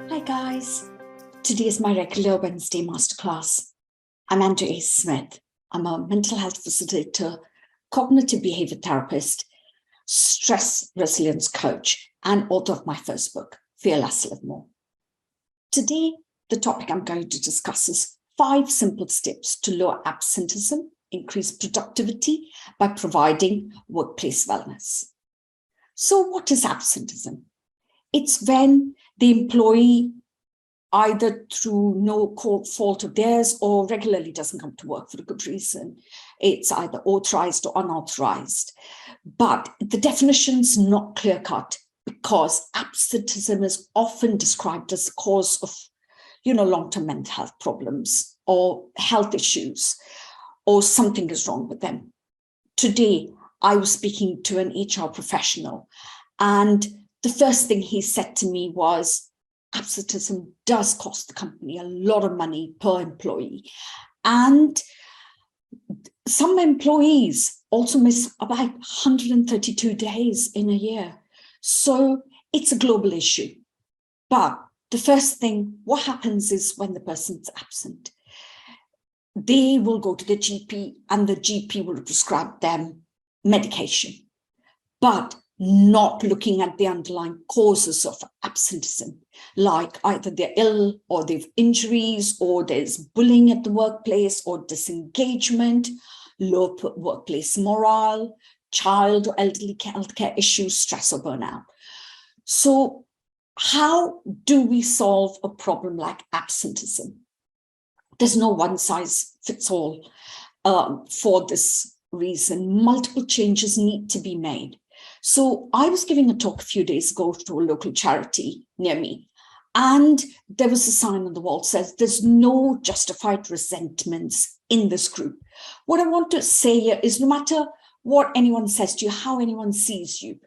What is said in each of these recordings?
Hi guys, today is my regular Wednesday masterclass. I'm Andrew A. Smith. I'm a mental health facilitator, cognitive behavior therapist, stress resilience coach, and author of my first book, Fear Less, Live More. Today, the topic I'm going to discuss is 5 simple steps to lower absenteeism, increase productivity by providing workplace wellness. So what is absenteeism? It's when the employee, either through no fault of theirs or regularly doesn't come to work for a good reason. It's either authorized or unauthorized. But the definition's not clear-cut because absenteeism is often described as the cause of, long-term mental health problems or health issues, or something is wrong with them. Today, I was speaking to an HR professional, and the first thing he said to me was, absenteeism does cost the company a lot of money per employee. And some employees also miss about 132 days in a year. So it's a global issue. But the first thing, what happens is when the person's absent, they will go to the GP and the GP will prescribe them medication, but not looking at the underlying causes of absenteeism, like either they're ill or they've injuries, or there's bullying at the workplace, or disengagement, low workplace morale, child or elderly healthcare issues, stress or burnout. So how do we solve a problem like absenteeism? There's no one size fits all for this reason. Multiple changes need to be made. So I was giving a talk a few days ago to a local charity near me, and there was a sign on the wall that says there's no justified resentments in this group. What I want to say here is no matter what anyone says to you, how anyone sees you,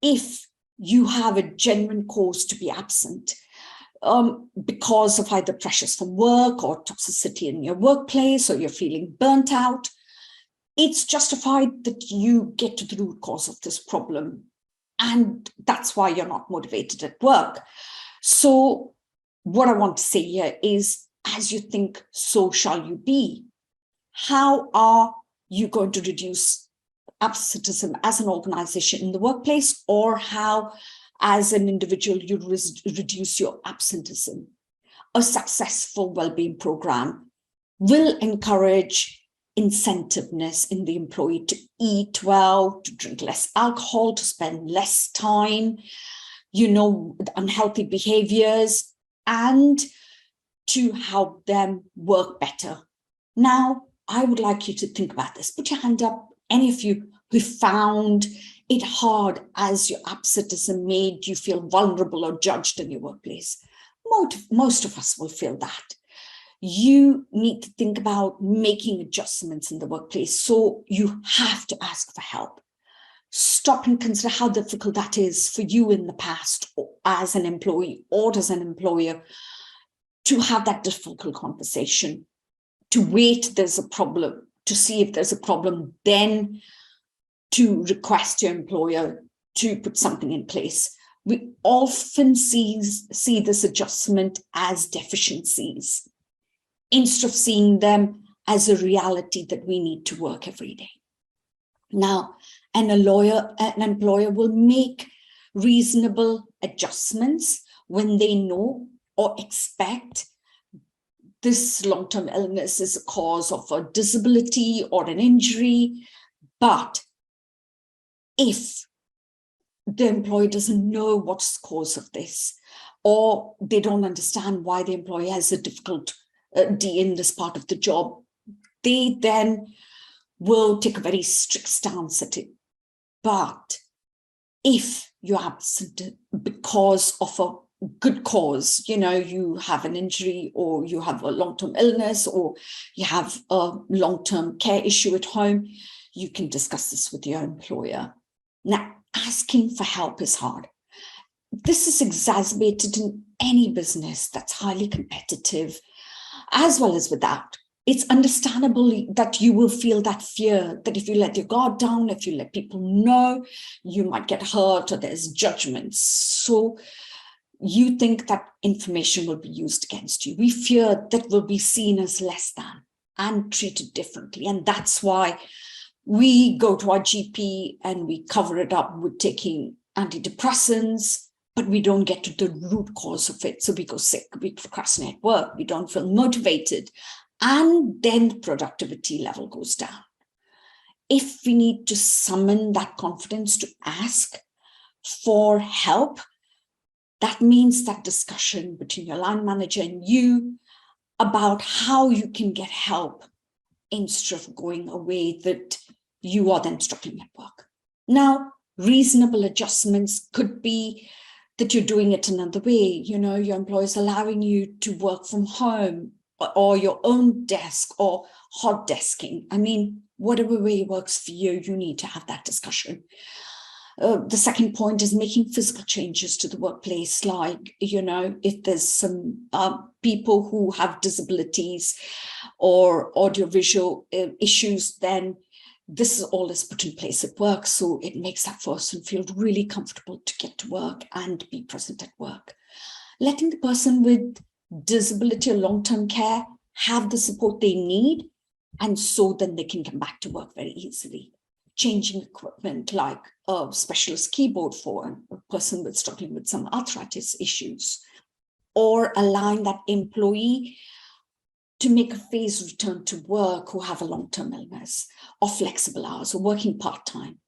if you have a genuine cause to be absent, because of either pressures from work or toxicity in your workplace, or you're feeling burnt out, it's justified that you get to the root cause of this problem. And that's why you're not motivated at work. So what I want to say here is, as you think, so shall you be. How are you going to reduce absenteeism as an organization in the workplace, or how, as an individual, you reduce your absenteeism? A successful well-being program will encourage incentiveness in the employee to eat well, to drink less alcohol, to spend less time, with unhealthy behaviors, and to help them work better. Now, I would like you to think about this. Put your hand up, any of you who found it hard as your absenteeism made you feel vulnerable or judged in your workplace. Most of us will feel that. You need to think about making adjustments in the workplace. So you have to ask for help. Stop and consider how difficult that is for you in the past, or as an employee or as an employer, to have that difficult conversation, to wait there's a problem, to see if there's a problem, then to request your employer to put something in place. We often see this adjustment as deficiencies, instead of seeing them as a reality that we need to work every day. Now, an employer will make reasonable adjustments when they know or expect this long-term illness is a cause of a disability or an injury. But if the employee doesn't know what's the cause of this, or they don't understand why the employee has a difficult in this part of the job, they then will take a very strict stance at it. But if you're absent because of a good cause, you have an injury, or you have a long-term illness, or you have a long-term care issue at home, you can discuss this with your employer. Now, asking for help is hard. This is exacerbated in any business that's highly competitive, as well as without. It's understandable that you will feel that fear that if you let your guard down, if you let people know, you might get hurt or there's judgments. So you think that information will be used against you. We fear that will be seen as less than and treated differently. And that's why we go to our GP and we cover it up with taking antidepressants, but we don't get to the root cause of it. So we go sick, we procrastinate work, we don't feel motivated, and then the productivity level goes down. If we need to summon that confidence to ask for help, that means that discussion between your line manager and you about how you can get help instead of going away that you are then struggling at work. Now, reasonable adjustments could be that you're doing it another way. You know, your employer is allowing you to work from home or your own desk or hot desking. I mean, whatever way works for you, you need to have that discussion. The second point is making physical changes to the workplace, like, you know, if there's some people who have disabilities or audiovisual issues, then this is all is put in place at work. So it makes that person feel really comfortable to get to work and be present at work. Letting the person with disability or long-term care have the support they need, and so then they can come back to work very easily. Changing equipment like a specialist keyboard for a person with struggling with some arthritis issues, or allowing that employee to make a phased return to work who have a long-term illness, or flexible hours, or working part-time.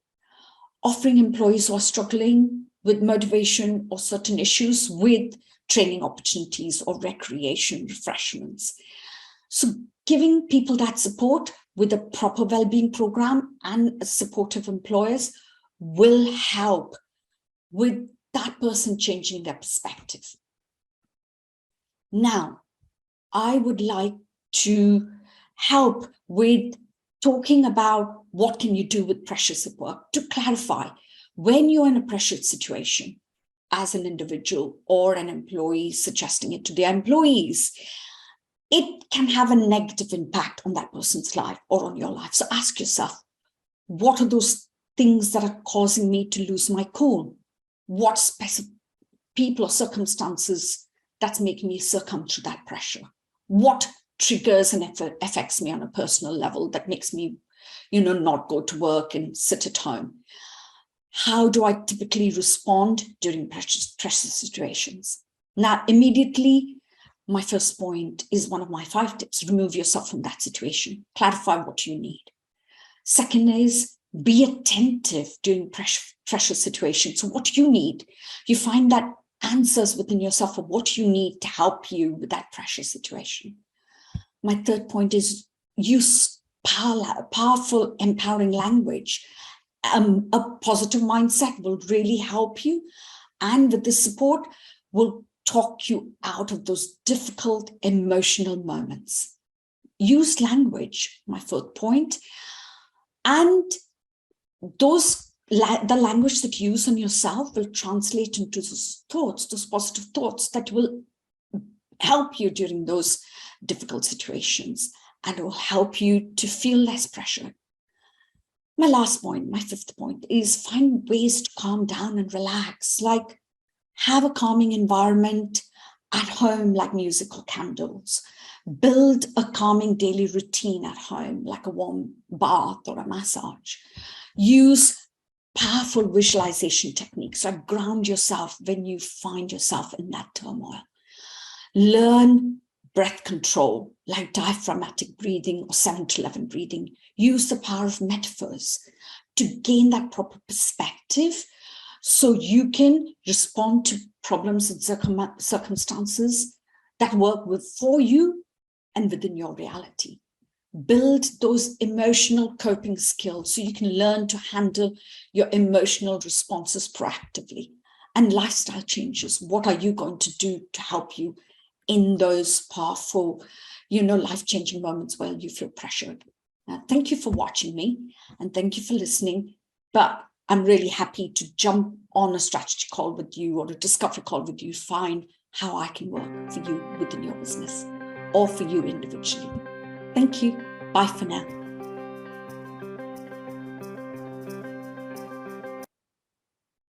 Offering employees who are struggling with motivation or certain issues with training opportunities or recreation, refreshments. So giving people that support with a proper well-being program and supportive employers will help with that person changing their perspective. Now, I would like to help with talking about what can you do with pressures at work. To clarify, when you're in a pressured situation as an individual or an employee suggesting it to their employees, it can have a negative impact on that person's life or on your life. So ask yourself, what are those things that are causing me to lose my cool? What specific people or circumstances that's making me succumb to that pressure? What triggers and affects me on a personal level that makes me, you know, not go to work and sit at home? How do I typically respond during pressure situations? Now, immediately, my first point is one of my 5 tips: remove yourself from that situation, clarify what you need. Second is be attentive during pressure situations. So what do you need? You find that answers within yourself of what you need to help you with that pressure situation. My third point is use powerful, empowering language. A positive mindset will really help you, and with this support will talk you out of those difficult emotional moments. Use language, my fourth point, and the language that you use on yourself will translate into those thoughts, those positive thoughts that will help you during those difficult situations and will help you to feel less pressure. My last point, my fifth point, is find ways to calm down and relax, like have a calming environment at home, like music or candles. Build a calming daily routine at home, like a warm bath or a massage. Use powerful visualization techniques, like ground yourself when you find yourself in that turmoil. Learn breath control, like diaphragmatic breathing or 7-11 breathing. Use the power of metaphors to gain that proper perspective so you can respond to problems and circumstances that work for you and within your reality. Build those emotional coping skills so you can learn to handle your emotional responses proactively. And lifestyle changes. What are you going to do to help you in those powerful, life-changing moments where you feel pressured? Thank you for watching me and thank you for listening. But I'm really happy to jump on a strategy call with you or a discovery call with you, find how I can work for you within your business or for you individually. Thank you. Bye for now.